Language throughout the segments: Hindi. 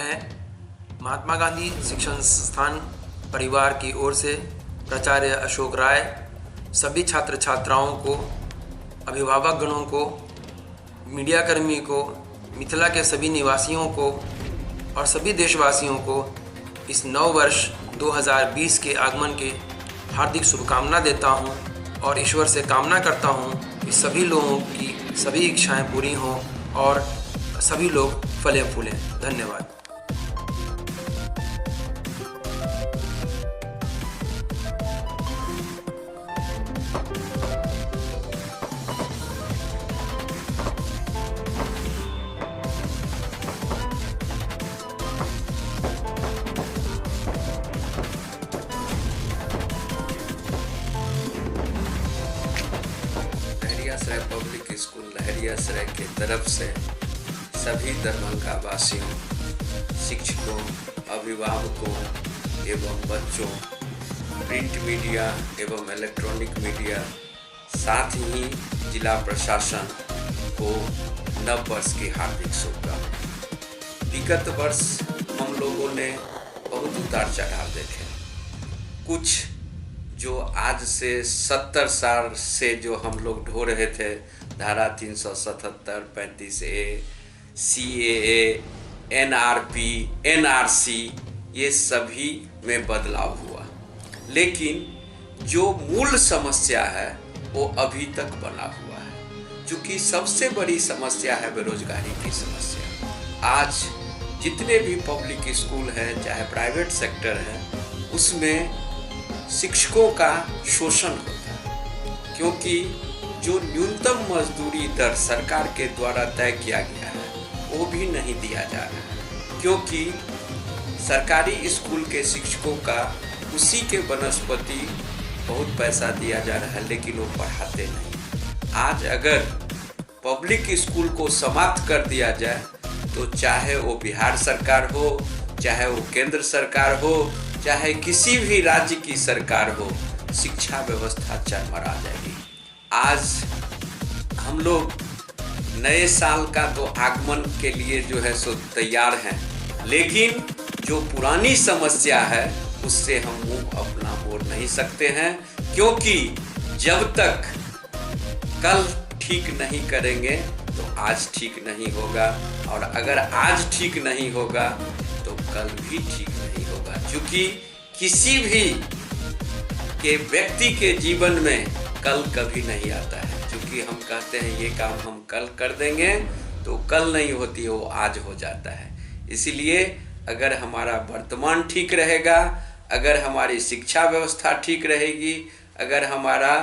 मैं महात्मा गांधी शिक्षण संस्थान परिवार की ओर से प्राचार्य अशोक राय सभी छात्र छात्राओं को, अभिभावक गणों को, मीडियाकर्मी को, मिथिला के सभी निवासियों को और सभी देशवासियों को इस नव वर्ष 2020 के आगमन के हार्दिक शुभकामना देता हूं और ईश्वर से कामना करता हूं कि सभी लोगों की सभी इच्छाएं पूरी हों और सभी लोग फले फूलें। धन्यवाद। लहरियासराय पब्लिक स्कूल लहरियासराय की तरफ से सभी दरभंगा वासियों, शिक्षकों, अभिभावकों एवं बच्चों, प्रिंट मीडिया एवं इलेक्ट्रॉनिक मीडिया, साथ ही जिला प्रशासन को नव वर्ष की हार्दिक शुभकामनाएं। विगत वर्ष हम लोगों ने बहुत उतार चढ़ाव देखे। कुछ जो आज से 70 साल से जो हम लोग ढो रहे थे, धारा 377, 35A, CAA, NRP, NRC, ये सभी में बदलाव हुआ, लेकिन जो मूल समस्या है वो अभी तक बना हुआ है। चूँकि सबसे बड़ी समस्या है बेरोजगारी की समस्या। आज जितने भी पब्लिक स्कूल हैं, चाहे प्राइवेट सेक्टर है, उसमें शिक्षकों का शोषण होता है, क्योंकि जो न्यूनतम मजदूरी दर सरकार के द्वारा तय किया गया है वो भी नहीं दिया जा रहा है, क्योंकि सरकारी स्कूल के शिक्षकों का उसी के बनस्पति बहुत पैसा दिया जा रहा है, लेकिन वो पढ़ाते नहीं। आज अगर पब्लिक स्कूल को समाप्त कर दिया जाए तो चाहे वो बिहार सरकार हो, चाहे वो केंद्र सरकार हो, चाहे किसी भी राज्य की सरकार हो, शिक्षा व्यवस्था चरमरा जाएगी। आज हम लोग नए साल का तो आगमन के लिए जो है सो तैयार हैं, लेकिन जो पुरानी समस्या है उससे हम मुंह अपना मोड़ नहीं सकते हैं, क्योंकि जब तक कल ठीक नहीं करेंगे तो आज ठीक नहीं होगा, और अगर आज ठीक नहीं होगा तो कल भी ठीक नहीं होगा। क्योंकि किसी भी के व्यक्ति के जीवन में कल कभी नहीं आता है। क्योंकि हम कहते हैं ये काम हम कल कर देंगे, तो कल नहीं होती, वो आज हो जाता है। इसीलिए अगर हमारा वर्तमान ठीक रहेगा, अगर हमारी शिक्षा व्यवस्था ठीक रहेगी, अगर हमारा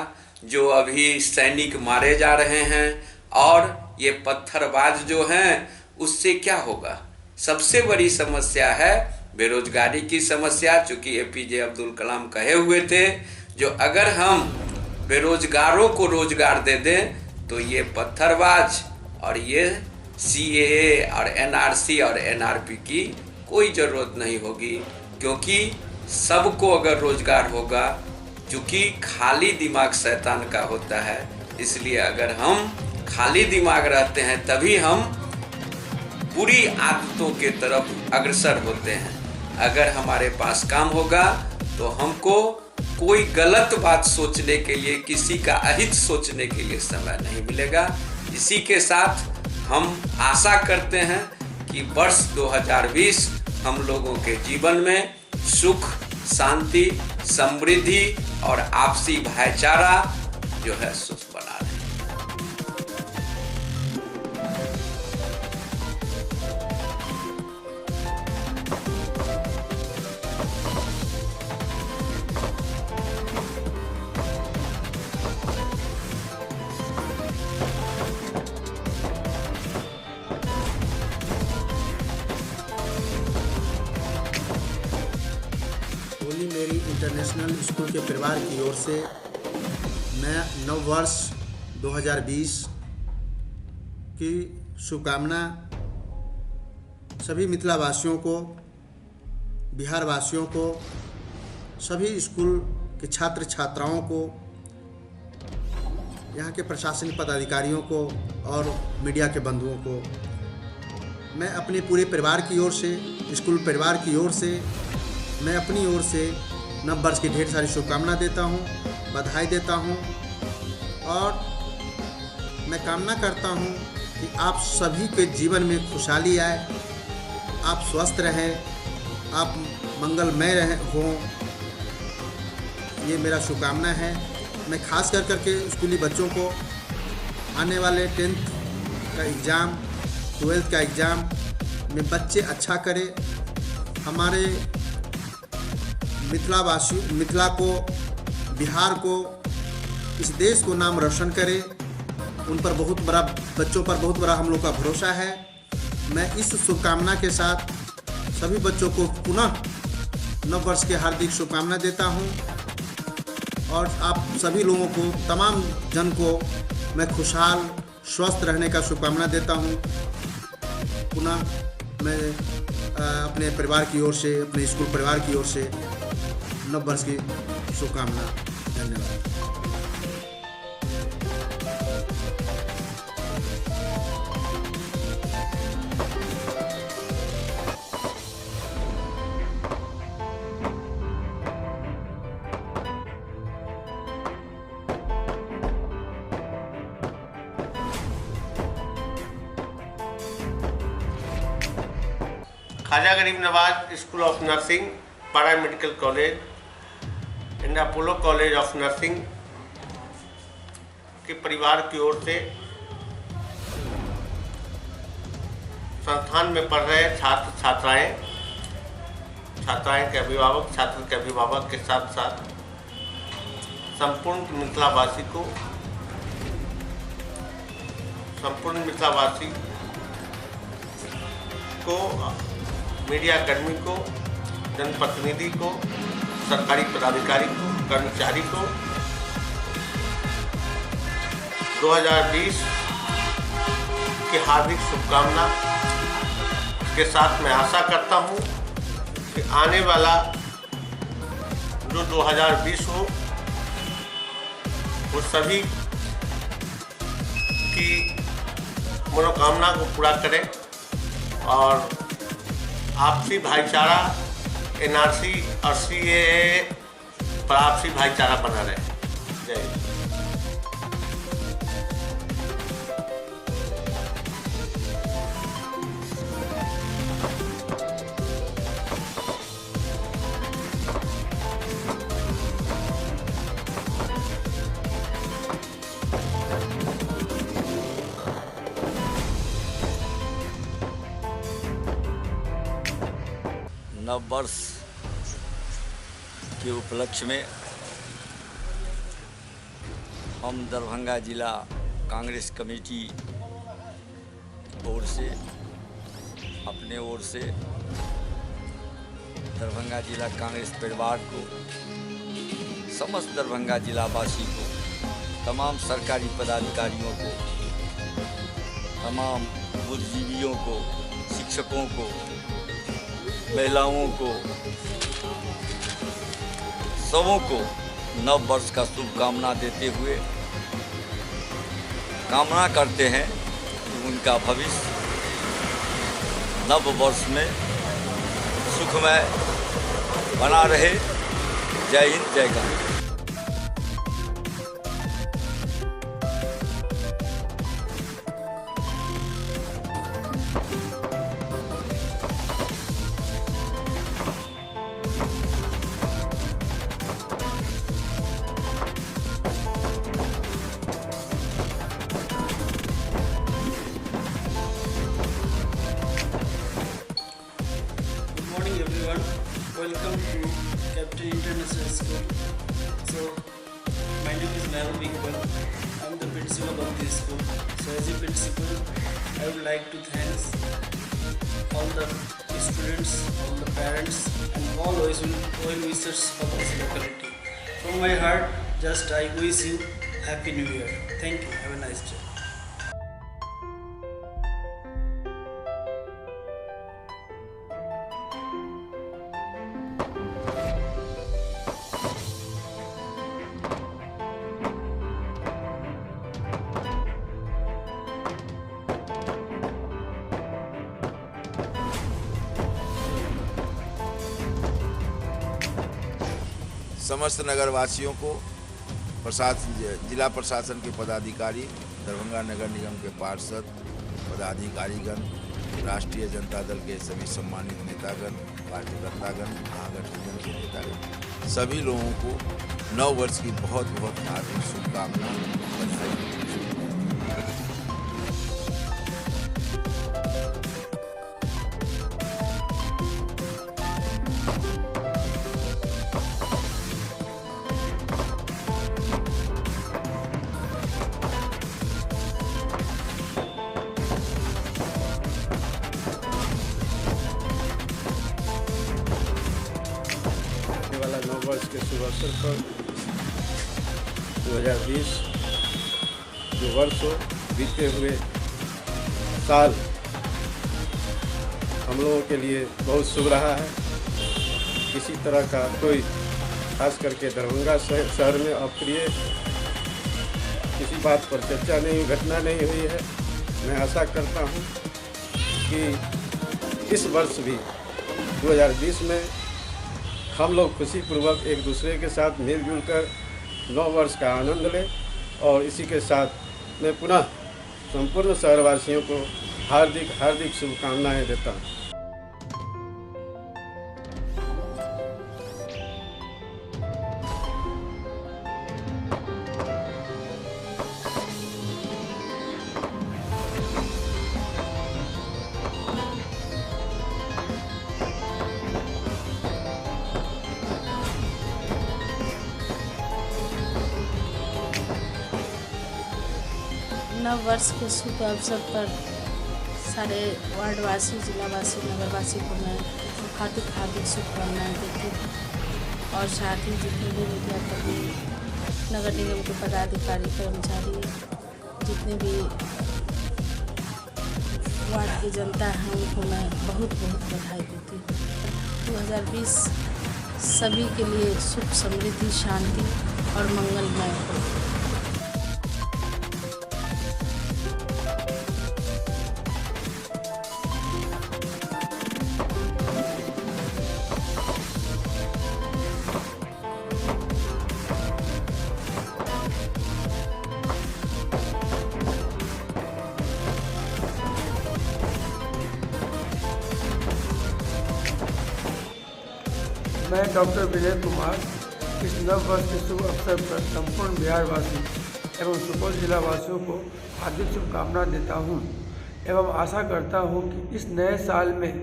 जो अभी सैनिक मारे जा रहे हैं और ये पत्थरबाज जो हैं, उससे क्या होगा? सबसे बड़ी समस्या है बेरोजगारी की समस्या। चूँकि APJ अब्दुल कलाम कहे हुए थे, जो अगर हम बेरोजगारों को रोजगार दे दें तो ये पत्थरबाज और ये CAA और NRC और NRP की कोई ज़रूरत नहीं होगी, क्योंकि सबको अगर रोजगार होगा, क्योंकि खाली दिमाग शैतान का होता है, इसलिए अगर हम खाली दिमाग रहते हैं तभी हम बुरी आदतों के तरफ अग्रसर होते हैं। अगर हमारे पास काम होगा तो हमको कोई गलत बात सोचने के लिए, किसी का अहित सोचने के लिए समय नहीं मिलेगा। इसी के साथ हम आशा करते हैं कि वर्ष 2020 हम लोगों के जीवन में सुख, शांति, समृद्धि और आपसी भाईचारा जो है सुख बना रहे। होली मेरी इंटरनेशनल स्कूल के परिवार की ओर से मैं नव वर्ष 2020 की शुभकामना सभी मिथिला वासियों को, बिहार वासियों को, सभी स्कूल के छात्र छात्राओं को, यहाँ के प्रशासनिक पदाधिकारियों को और मीडिया के बंधुओं को मैं अपने पूरे परिवार की ओर से स्कूल परिवार की ओर से मैं अपनी ओर से नव वर्ष की ढेर सारी शुभकामना देता हूँ, बधाई देता हूँ और मैं कामना करता हूँ कि आप सभी के जीवन में खुशहाली आए, आप स्वस्थ रहें, आप मंगलमय हों, ये मेरा शुभकामना है। मैं खास कर करके स्कूली बच्चों को आने वाले 10th का एग्ज़ाम, 12th का एग्ज़ाम में बच्चे अच्छा करें, हमारे मिथिला को, बिहार को, इस देश को नाम रोशन करे। उन पर बच्चों पर बहुत बड़ा हम लोग का भरोसा है। मैं इस शुभकामना के साथ सभी बच्चों को पुनः नव वर्ष के हार्दिक शुभकामना देता हूं और आप सभी लोगों को, तमाम जन को मैं खुशहाल स्वस्थ रहने का शुभकामना देता हूं। पुनः मैं अपने परिवार की ओर से, अपने स्कूल परिवार की ओर से नव वर्ष की शुभकामना। धन्यवाद। ख्वाजा गरीब नवाज स्कूल ऑफ नर्सिंग, पारा medical college and Apollo college of nursing के परिवार की ओर से संस्थान में पढ़ रहे छात्र छात्राएं के अभिभावक, छात्र के अभिभावक के साथ साथ संपूर्ण मिथिलावासी को मीडिया कर्मी को, जनप्रतिनिधि को, सरकारी पदाधिकारी को, कर्मचारी को 2020 की हार्दिक शुभकामना के साथ मैं आशा करता हूं कि आने वाला जो 2020 हो वो सभी की मनोकामना को पूरा करें और आपसी भाईचारा, NRC और CAA पर आपसी भाईचारा बना रहे। जय हिंद। नव वर्ष के उपलक्ष्य में हम दरभंगा जिला कांग्रेस कमेटी ओर से, अपने ओर से दरभंगा जिला कांग्रेस परिवार को, समस्त दरभंगा जिलावासी को, तमाम सरकारी पदाधिकारियों को, तमाम बुद्धिजीवियों को, शिक्षकों को, महिलाओं को, सबों को नव वर्ष का शुभकामना देते हुए कामना करते हैं कि उनका भविष्य नव वर्ष में सुखमय बना रहे। जय हिंद, जय Congress. Welcome to Captain International School. So, my name is Mehul Iqbal. I am the principal of this school. So, as a principal, I would like to thank all the students, all the parents, and all well-wishers of this locality. From my heart, just I wish you Happy New Year. Thank you. Have a nice day. समस्त नगरवासियों को जिला प्रशासन के पदाधिकारी, दरभंगा नगर निगम के पार्षद, पदाधिकारीगण, राष्ट्रीय जनता दल के सभी सम्मानित नेतागण, कार्यकर्तागण, महागठबंधन के नेतागण, सभी लोगों को नव वर्ष की बहुत बहुत हार्दिक शुभकामनाएं, बधाई। वाला नव वर्ष के शुभ अवसर पर 2020 जो वर्ष हो, बीते हुए साल हम लोगों के लिए बहुत शुभ रहा है। किसी तरह का कोई, खास करके दरभंगा शहर में अप्रिय किसी बात पर चर्चा नहीं, घटना नहीं हुई है। मैं आशा करता हूं कि इस वर्ष भी 2020 में हम लोग खुशीपूर्वक एक दूसरे के साथ मिलजुल कर नव वर्ष का आनंद लें। और इसी के साथ मैं पुनः संपूर्ण शहरवासियों को हार्दिक हार्दिक शुभकामनाएं देता हूँ। नव वर्ष के शुभ अवसर पर सारे वार्डवासी, जिलावासी, नगरवासी को मैं हार्दिक हार्दिक शुभकामनाएं देती हूँ। और साथ ही जितने भी मीडियाकर्मी, नगर निगम के पदाधिकारी, कर्मचारी, जितने भी वार्ड की जनता है, उनको मैं बहुत बहुत बधाई देती हूँ। 2020 सभी के लिए सुख, समृद्धि, शांति और मंगलमय हो। मैं डॉक्टर विजय कुमार इस नव वर्ष के शुभ अवसर पर संपूर्ण बिहारवासी एवं सुपौल जिलावासियों को हार्दिक शुभकामनाएं देता हूं एवं आशा करता हूं कि इस नए साल में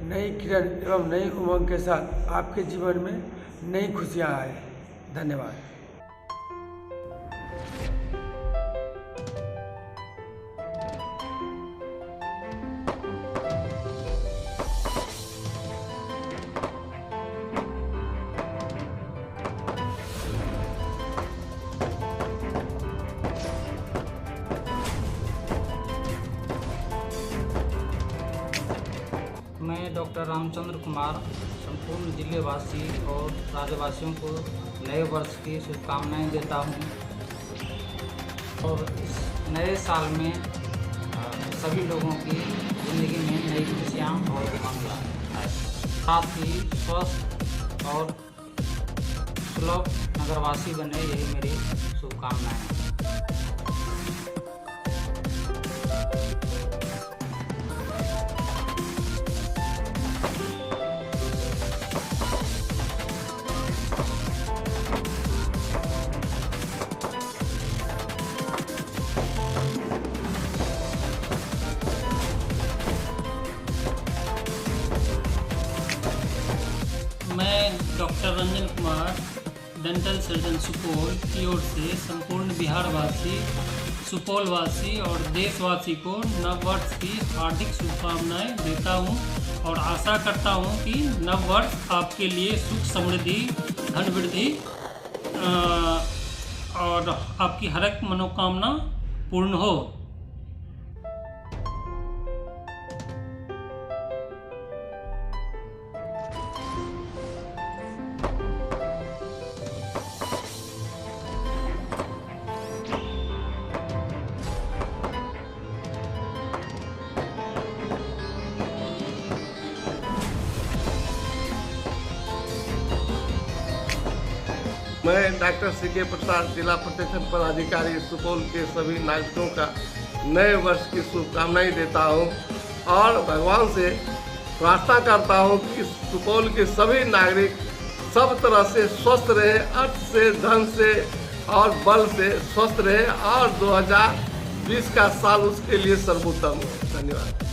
नई किरण एवं नई उमंग के साथ आपके जीवन में नई खुशियां आए। धन्यवाद। मैं डॉक्टर रामचंद्र कुमार संपूर्ण जिलेवासी और राज्यवासियों को नए वर्ष की शुभकामनाएं देता हूं और इस नए साल में सभी लोगों की ज़िंदगी में नई खुशियाँ और उमंग आए। साथ ही स्वस्थ और सुलभ नगरवासी बने, यही मेरी शुभकामनाएं हैं। मैं doctor Ranjan Kumar, dental surgeon Supaul की ओर से संपूर्ण बिहारवासी, सुपौलवासी और देशवासी को नव वर्ष की हार्दिक शुभकामनाएं देता हूं और आशा करता हूं कि नव वर्ष आपके लिए सुख, समृद्धि, धन वृद्धि और आपकी हर एक मनोकामना पूर्ण हो। मैं डॉक्टर सी.के. प्रसाद, जिला प्रतिरक्षण पदाधिकारी सुपौल के सभी नागरिकों का नए वर्ष की शुभकामनाएं देता हूं और भगवान से प्रार्थना करता हूं कि सुपौल के सभी नागरिक सब तरह से स्वस्थ रहे, अर्थ से, धन से और बल से स्वस्थ रहे और 2020 का साल उसके लिए सर्वोत्तम हो। धन्यवाद।